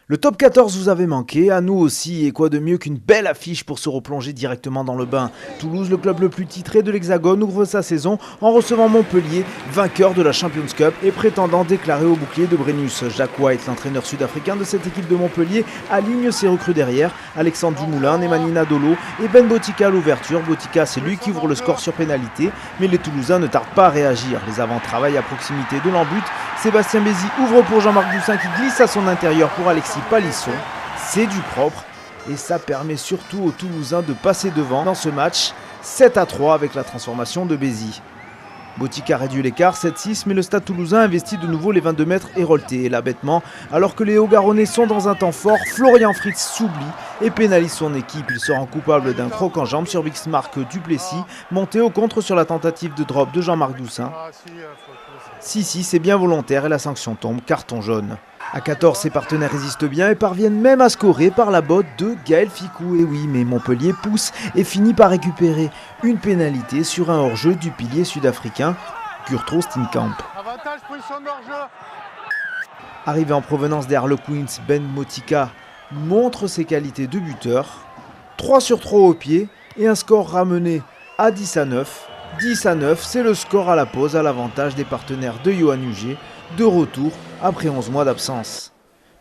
Le top 14 vous avait manqué, à nous aussi, et quoi de mieux qu'une belle affiche pour se replonger directement dans le bain. Toulouse, le club le plus titré de l'Hexagone, ouvre sa saison en recevant Montpellier, vainqueur de la Champions Cup et prétendant déclarer au bouclier de Brennus. Jacques White, l'entraîneur sud-africain de cette équipe de Montpellier, aligne ses recrues derrière. Alexandre Dumoulin, Nemanja Dolo et Ben Botica à l'ouverture. Botica, c'est lui qui ouvre le score sur pénalité, mais les Toulousains ne tardent pas à réagir. Les avants travaillent à proximité de l'embut. Sébastien Bézi ouvre pour Jean-Marc Doussin qui glisse à son intérieur pour Alexis Palisson. C'est du propre et ça permet surtout aux Toulousains de passer devant dans ce match 7-3 avec la transformation de Bézi. Botica réduit l'écart 7-6, mais le Stade Toulousain investit de nouveau les 22 mètres héroltés. Et là, bêtement, alors que les Hauts-Garonnais sont dans un temps fort, Florian Fritz s'oublie et pénalise son équipe. Il se rend coupable d'un croc en jambe sur Bismarck Duplessis, monté au contre sur la tentative de drop de Jean-Marc Doussin. Si, c'est bien volontaire et la sanction tombe, carton jaune. À 14, ses partenaires résistent bien et parviennent même à scorer par la botte de Gaël Ficou. Et oui, mais Montpellier pousse et finit par récupérer une pénalité sur un hors-jeu du pilier sud-africain, Kurtro Steenkamp. Arrivé en provenance des Harlequins, Ben Botica montre ses qualités de buteur. 3 sur 3 au pied et un score ramené à 10-9. 10-9, c'est le score à la pause à l'avantage des partenaires de Yohan Uger, de retour après 11 mois d'absence.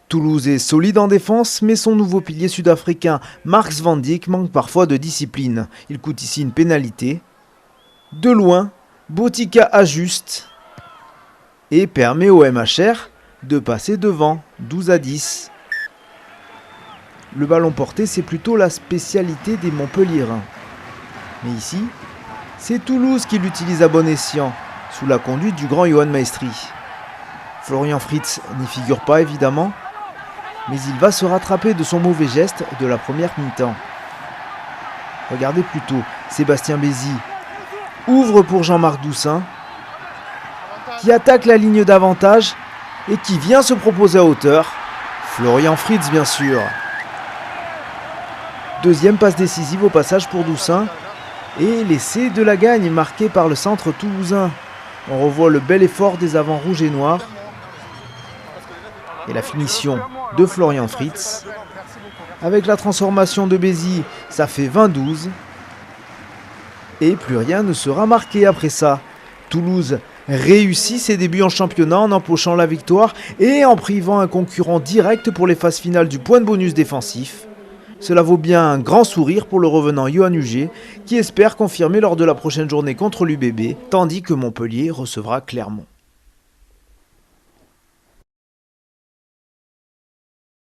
Toulouse est solide en défense, mais son nouveau pilier sud-africain, Marks van Dijk, manque parfois de discipline. Il coûte ici une pénalité. De loin, Botica ajuste et permet au MHR de passer devant, 12-10. Le ballon porté, c'est plutôt la spécialité des Montpelliérains. Mais ici, c'est Toulouse qui l'utilise à bon escient, sous la conduite du grand Johan Maestri. Florian Fritz n'y figure pas évidemment, mais il va se rattraper de son mauvais geste de la première mi-temps. Regardez plutôt, Sébastien Bézi ouvre pour Jean-Marc Doussin, qui attaque la ligne d'avantage et qui vient se proposer à hauteur. Florian Fritz bien sûr. Deuxième passe décisive au passage pour Doussin. Et l'essai de la gagne marqué par le centre toulousain. On revoit le bel effort des avants rouges et noirs. Et la finition de Florian Fritz. Avec la transformation de Bézi, ça fait 20-12. Et plus rien ne sera marqué après ça. Toulouse réussit ses débuts en championnat en empochant la victoire et en privant un concurrent direct pour les phases finales du point de bonus défensif. Cela vaut bien un grand sourire pour le revenant Yohan Uger, qui espère confirmer lors de la prochaine journée contre l'UBB, tandis que Montpellier recevra Clermont.